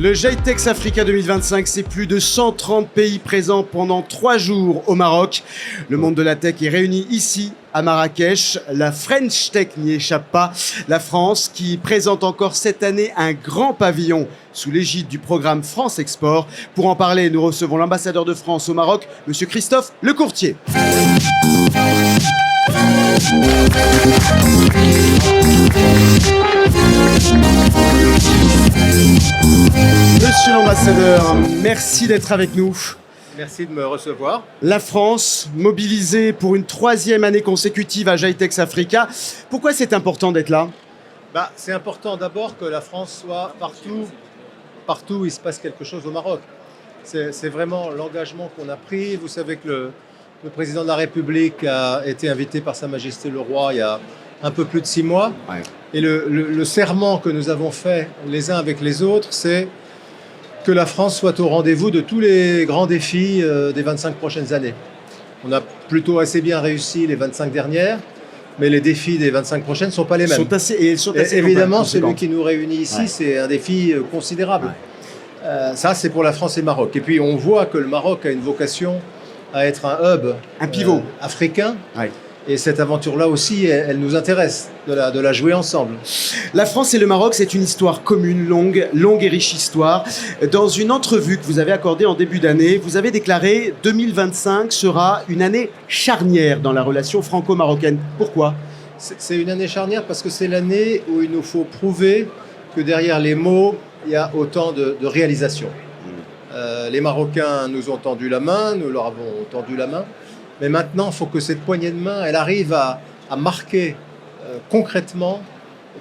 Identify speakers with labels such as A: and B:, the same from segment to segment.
A: Le GITEX Africa 2025, c'est plus de 130 pays présents pendant 3 jours au Maroc. Le monde de la tech est réuni ici, à Marrakech. La French Tech n'y échappe pas. La France qui présente encore cette année un grand pavillon sous l'égide du programme France Export. Pour en parler, nous recevons l'ambassadeur de France au Maroc, Monsieur Christophe Lecourtier. Monsieur l'ambassadeur, merci d'être avec nous.
B: Merci de me recevoir.
A: La France, mobilisée pour une 3e année consécutive à GITEX Africa. Pourquoi c'est important d'être là ?
B: C'est important d'abord que la France soit partout où il se passe quelque chose au Maroc. C'est vraiment l'engagement qu'on a pris. Vous savez que le président de la République a été invité par Sa Majesté le Roi il y a un peu plus de 6 mois. Ouais. Et le serment que nous avons fait les uns avec les autres, c'est que la France soit au rendez-vous de tous les grands défis des 25 prochaines années. On a plutôt assez bien réussi les 25 dernières, mais les défis des 25 prochaines ne sont pas les mêmes.
A: Ils sont assez
B: évidemment, celui qui nous réunit ici, c'est un défi considérable. Ouais. Ça, c'est pour la France et le Maroc. Et puis, on voit que le Maroc a une vocation à être un hub,
A: un pivot
B: africain. Ouais. Et cette aventure-là aussi, elle nous intéresse de la jouer ensemble.
A: La France et le Maroc, c'est une histoire commune, longue et riche histoire. Dans une entrevue que vous avez accordée en début d'année, vous avez déclaré « 2025 sera une année charnière dans la relation franco-marocaine ». Pourquoi ?
B: C'est une année charnière parce que c'est l'année où il nous faut prouver que derrière les mots, il y a autant de réalisations. Les Marocains nous ont tendu la main, nous leur avons tendu la main. Mais maintenant, il faut que cette poignée de main, elle arrive à marquer concrètement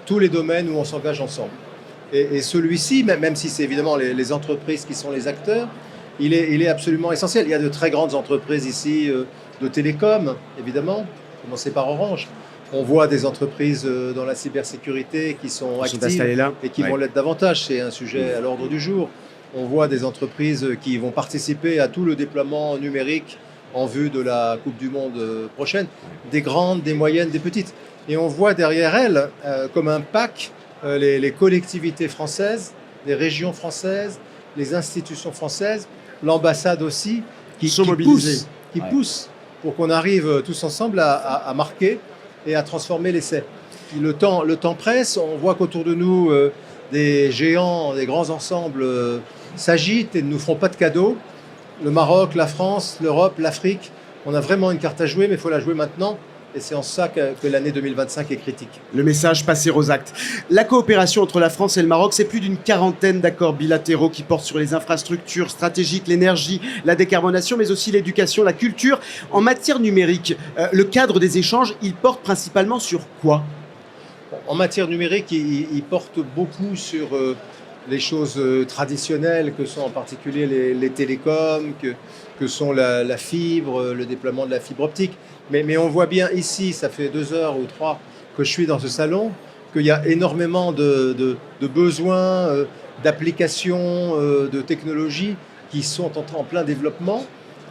B: tous les domaines où on s'engage ensemble. Et celui-ci, même si c'est évidemment les entreprises qui sont les acteurs, il est absolument essentiel. Il y a de très grandes entreprises ici de télécom, évidemment, commencé par Orange. On voit des entreprises dans la cybersécurité qui sont actives et qui vont l'être davantage. C'est un sujet à l'ordre du jour. On voit des entreprises qui vont participer à tout le déploiement numérique en vue de la Coupe du Monde prochaine, des grandes, des moyennes, des petites. Et on voit derrière elles, comme un pack, les collectivités françaises, les régions françaises, les institutions françaises, l'ambassade aussi, qui poussent pour qu'on arrive tous ensemble à marquer et à transformer l'essai. Le temps presse, on voit qu'autour de nous, des géants, des grands ensembles s'agitent et ne nous feront pas de cadeaux. Le Maroc, la France, l'Europe, l'Afrique, on a vraiment une carte à jouer, mais il faut la jouer maintenant. Et c'est en ça que l'année 2025 est critique.
A: Le message, passer aux actes. La coopération entre la France et le Maroc, c'est plus d'une 40aine d'accords bilatéraux qui portent sur les infrastructures stratégiques, l'énergie, la décarbonation, mais aussi l'éducation, la culture. En matière numérique, le cadre des échanges, il porte principalement sur quoi ?
B: En matière numérique, il porte beaucoup sur les choses traditionnelles que sont en particulier les télécoms, que sont la fibre, le déploiement de la fibre optique. Mais on voit bien ici, ça fait 2 heures ou 3 que je suis dans ce salon, qu'il y a énormément de besoins, d'applications, de technologies qui sont en plein développement,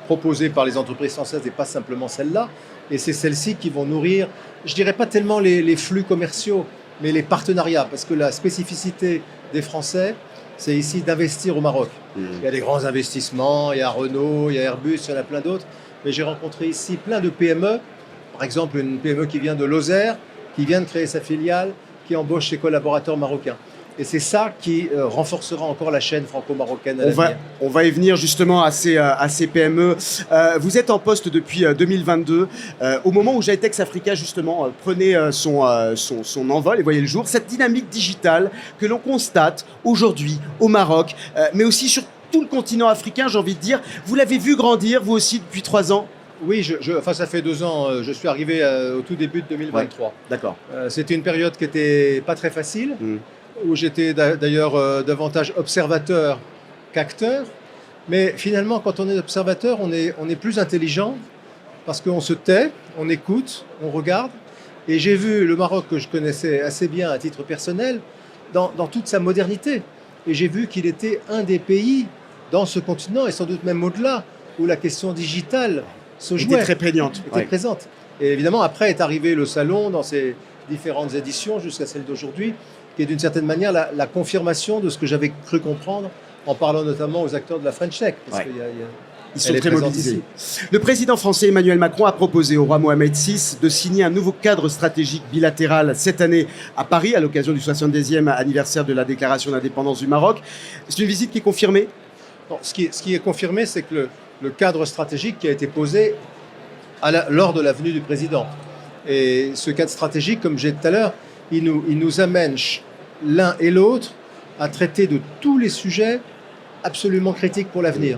B: proposées par les entreprises françaises et pas simplement celles-là. Et c'est celles-ci qui vont nourrir, je dirais pas tellement les flux commerciaux, mais les partenariats, parce que la spécificité des Français, c'est ici d'investir au Maroc. Il y a des grands investissements, il y a Renault, il y a Airbus, il y en a plein d'autres. Mais j'ai rencontré ici plein de PME, par exemple une PME qui vient de Lozère, qui vient de créer sa filiale, qui embauche ses collaborateurs marocains. Et c'est ça qui renforcera encore la chaîne franco-marocaine à l'avenir.
A: On va y venir justement à ces PME. Vous êtes en poste depuis 2022. Au moment où GITEX Africa justement prenait son envol et voyait le jour, cette dynamique digitale que l'on constate aujourd'hui au Maroc, mais aussi sur tout le continent africain, j'ai envie de dire, vous l'avez vu grandir, vous aussi, depuis 3 ans ?
B: Oui, ça fait 2 ans. Je suis arrivé au tout début de 2023.
A: Ouais, d'accord.
B: C'était une période qui n'était pas très facile. Où j'étais d'ailleurs davantage observateur qu'acteur. Mais finalement, quand on est observateur, on est plus intelligent parce qu'on se tait, on écoute, on regarde. Et j'ai vu le Maroc que je connaissais assez bien à titre personnel dans toute sa modernité. Et j'ai vu qu'il était un des pays dans ce continent, et sans doute même au-delà, où la question digitale se jouait.
A: Était très prégnante.
B: Était présente. Et évidemment, après est arrivé le salon dans ses différentes éditions jusqu'à celle d'aujourd'hui. qui est d'une certaine manière la confirmation de ce que j'avais cru comprendre en parlant notamment aux acteurs de la French Tech. Parce qu'il y a
A: Ils sont très mobilisés. Le président français Emmanuel Macron a proposé au roi Mohamed VI de signer un nouveau cadre stratégique bilatéral cette année à Paris, à l'occasion du 70e anniversaire de la déclaration d'indépendance du Maroc. C'est une visite qui est confirmée ?
B: Non, ce qui est confirmé, c'est que le cadre stratégique qui a été posé lors de la venue du président. Et ce cadre stratégique, comme j'ai dit tout à l'heure, il nous amène l'un et l'autre à traiter de tous les sujets absolument critiques pour l'avenir.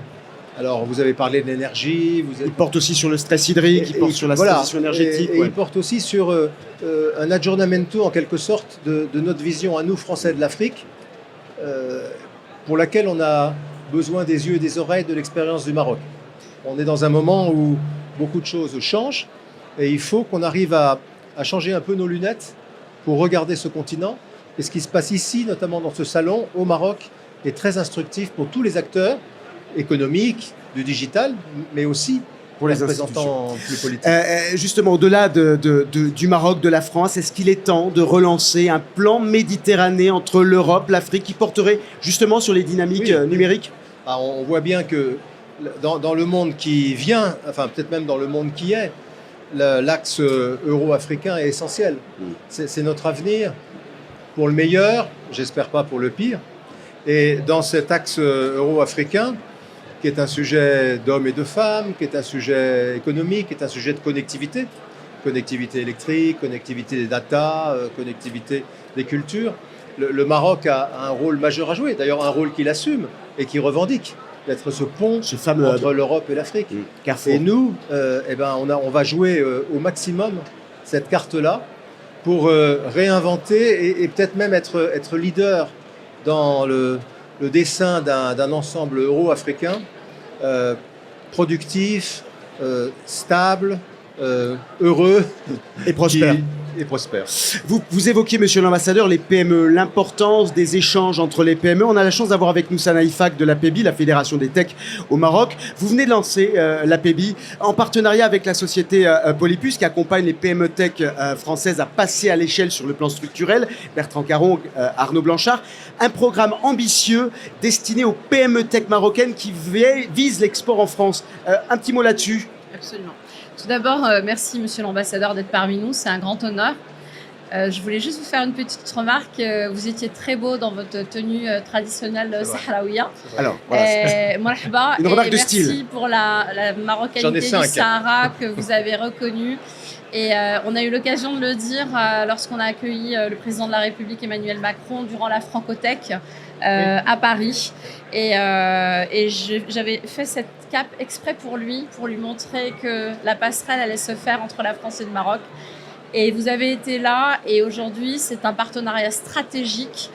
B: Alors, vous avez parlé de l'énergie.
A: Il porte aussi sur le stress hydrique, il porte sur la transition énergétique.
B: Et il porte aussi sur un aggiornamento, en quelque sorte, de notre vision à nous, Français de l'Afrique, pour laquelle on a besoin des yeux et des oreilles de l'expérience du Maroc. On est dans un moment où beaucoup de choses changent et il faut qu'on arrive à changer un peu nos lunettes pour regarder ce continent. Et ce qui se passe ici, notamment dans ce salon, au Maroc, est très instructif pour tous les acteurs économiques, du digital, mais aussi
A: pour les
B: représentants plus politiques.
A: Justement, au-delà du Maroc, de la France, est-ce qu'il est temps de relancer un plan Méditerranée entre l'Europe, l'Afrique, qui porterait justement sur les dynamiques numériques ?
B: On voit bien que dans le monde qui vient, enfin peut-être même dans le monde qui est, l'axe euro-africain est essentiel. C'est notre avenir, pour le meilleur, j'espère pas pour le pire. Et dans cet axe euro-africain, qui est un sujet d'hommes et de femmes, qui est un sujet économique, qui est un sujet de connectivité électrique, connectivité des data, connectivité des cultures. Le Maroc a un rôle majeur à jouer, d'ailleurs un rôle qu'il assume et qu'il revendique, d'être ce pont entre l'Europe et l'Afrique. Et nous, on va jouer au maximum cette carte-là pour réinventer et peut-être même être leader dans le dessin d'un ensemble euro-africain productif, stable, heureux
A: et prospère. Vous évoquiez, monsieur l'ambassadeur, les PME, l'importance des échanges entre les PME. On a la chance d'avoir avec nous Sana Ifak de l'APEBI, la Fédération des Techs au Maroc. Vous venez de lancer l'APEBI en partenariat avec la société Polypus qui accompagne les PME Tech françaises à passer à l'échelle sur le plan structurel. Bertrand Caron, Arnaud Blanchard. Un programme ambitieux destiné aux PME Tech marocaines qui visent l'export en France. Un petit mot là-dessus.
C: Absolument. Tout d'abord, merci Monsieur l'ambassadeur d'être parmi nous, c'est un grand honneur. Je voulais juste vous faire une petite remarque. Vous étiez très beau dans votre tenue traditionnelle sahraouia.
A: Alors, voilà.
C: Marhaba.
A: Une remarque de style.
C: Merci pour la marocanité du Sahara que vous avez reconnue. Et on a eu l'occasion de le dire lorsqu'on a accueilli le président de la République Emmanuel Macron durant la Francothèque à Paris. Et j'avais fait cette cape exprès pour lui montrer que la passerelle allait se faire entre la France et le Maroc. Et vous avez été là et aujourd'hui, c'est un partenariat stratégique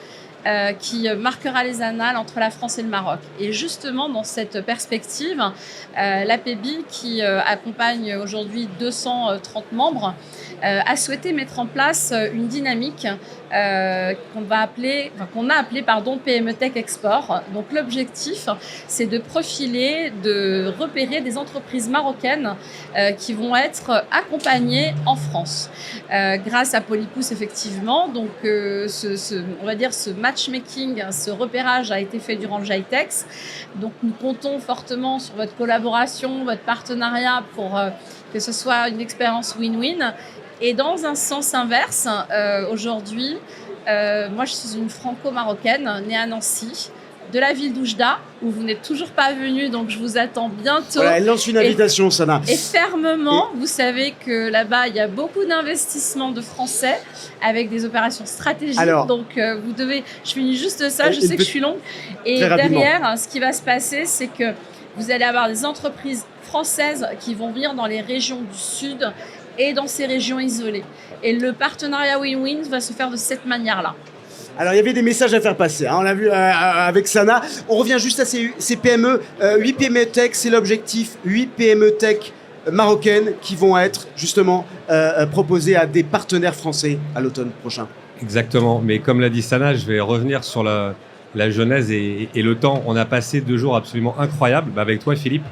C: qui marquera les annales entre la France et le Maroc. Et justement, dans cette perspective, l'APEBI, qui accompagne aujourd'hui 230 membres, a souhaité mettre en place une dynamique qu'on a appelée PME Tech Export. Donc l'objectif, c'est de profiler, de repérer des entreprises marocaines qui vont être accompagnées en France. Grâce à Polypus, effectivement, donc on va dire ce matchmaking, ce repérage a été fait durant le GITEX. Donc nous comptons fortement sur votre collaboration, votre partenariat pour que ce soit une expérience win-win. Et dans un sens inverse, aujourd'hui, moi je suis une franco-marocaine née à Nancy, de la ville d'Oujda, où vous n'êtes toujours pas venu, donc je vous attends bientôt.
A: Voilà, elle lance une invitation, Sana.
C: Et fermement, vous savez que là-bas, il y a beaucoup d'investissements de Français avec des opérations stratégiques.
A: Alors,
C: donc vous devez, je finis juste ça, je sais que je suis longue. Et derrière, ce qui va se passer, c'est que vous allez avoir des entreprises françaises qui vont venir dans les régions du Sud et dans ces régions isolées. Et le partenariat win-win va se faire de cette manière-là.
A: Alors, il y avait des messages à faire passer, hein. On l'a vu avec Sana. On revient juste à ces PME. 8 PME Tech, c'est l'objectif. 8 PME Tech marocaines qui vont être justement proposées à des partenaires français à l'automne prochain.
D: Exactement. Mais comme l'a dit Sana, je vais revenir sur la genèse et le temps. On a passé 2 jours absolument incroyables avec toi, Philippe,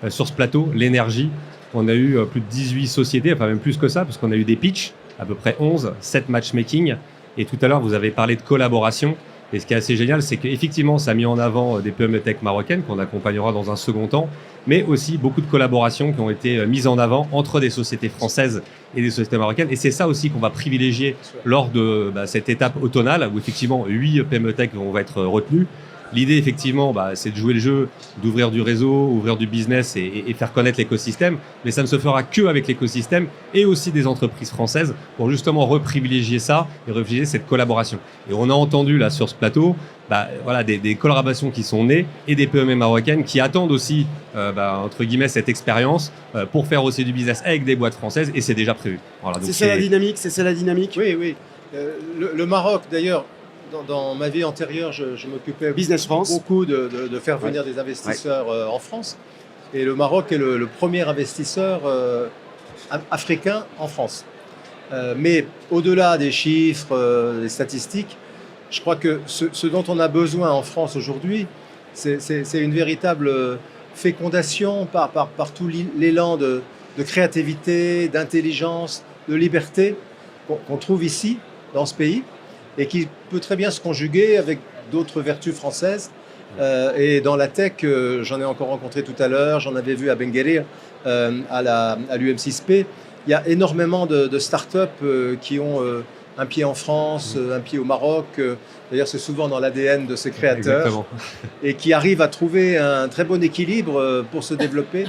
D: sur ce plateau, l'énergie. On a eu plus de 18 sociétés, enfin même plus que ça, parce qu'on a eu des pitchs, à peu près 11, 7 matchmaking. Et tout à l'heure, vous avez parlé de collaboration. Et ce qui est assez génial, c'est qu'effectivement, ça a mis en avant des PME tech marocaines qu'on accompagnera dans un second temps, mais aussi beaucoup de collaborations qui ont été mises en avant entre des sociétés françaises et des sociétés marocaines. Et c'est ça aussi qu'on va privilégier lors de cette étape automnale, où effectivement 8 PME tech vont être retenues. L'idée, effectivement, c'est de jouer le jeu, d'ouvrir du réseau, ouvrir du business et faire connaître l'écosystème. Mais ça ne se fera qu'avec l'écosystème et aussi des entreprises françaises pour justement reprivilégier ça et privilégier cette collaboration. Et on a entendu là sur ce plateau des collaborations qui sont nées et des PME marocaines qui attendent aussi, entre guillemets, cette expérience pour faire aussi du business avec des boîtes françaises et c'est déjà prévu. Voilà, donc
A: c'est ça la dynamique.
B: Oui. Le Maroc, d'ailleurs, dans ma vie antérieure, je m'occupais beaucoup de faire venir des investisseurs en France. Et le Maroc est le premier investisseur africain en France. Mais au-delà des chiffres, des statistiques, je crois que ce dont on a besoin en France aujourd'hui, c'est une véritable fécondation par tout l'élan de créativité, d'intelligence, de liberté qu'on trouve ici, dans ce pays, et qui peut très bien se conjuguer avec d'autres vertus françaises. Et dans la tech, j'en ai encore rencontré tout à l'heure, j'en avais vu à Benguerir, à l'UM6P. Il y a énormément de startups qui ont un pied en France, un pied au Maroc. D'ailleurs, c'est souvent dans l'ADN de ces créateurs. Exactement. Et qui arrivent à trouver un très bon équilibre pour se développer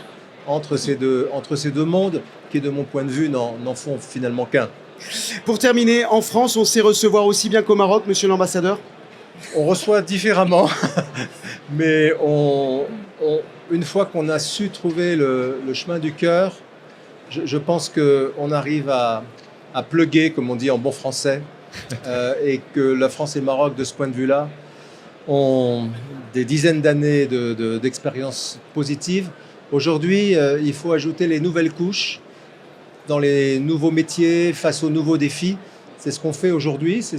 B: entre ces deux mondes qui, de mon point de vue, n'en font finalement qu'un.
A: Pour terminer, en France, on sait recevoir aussi bien qu'au Maroc, monsieur l'ambassadeur ?
B: On reçoit différemment, mais une fois qu'on a su trouver le chemin du cœur, je pense qu'on arrive à plugger, comme on dit en bon français, et que la France et le Maroc, de ce point de vue-là, ont des dizaines d'années d'expérience positive. Aujourd'hui, il faut ajouter les nouvelles couches dans les nouveaux métiers, face aux nouveaux défis. C'est ce qu'on fait aujourd'hui, c'est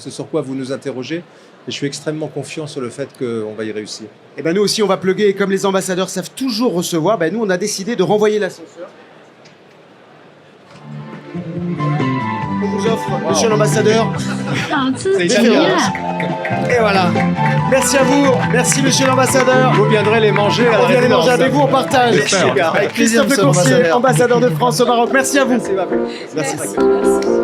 B: sur quoi vous nous interrogez. Et je suis extrêmement confiant sur le fait qu'on va y réussir.
A: Et nous aussi, on va plugger. Et comme les ambassadeurs savent toujours recevoir, nous, on a décidé de renvoyer l'ascenseur. On vous offre, monsieur l'ambassadeur,
B: c'est italien.
A: Et voilà. Merci à vous. Merci, monsieur l'ambassadeur.
B: Vous viendrez les manger à la résidence.
A: On vient les manger avec vous, on partage.
B: Avec
A: Christophe Lecourcier, ambassadeur de France au Maroc. Merci à vous.
B: Merci.
A: Merci.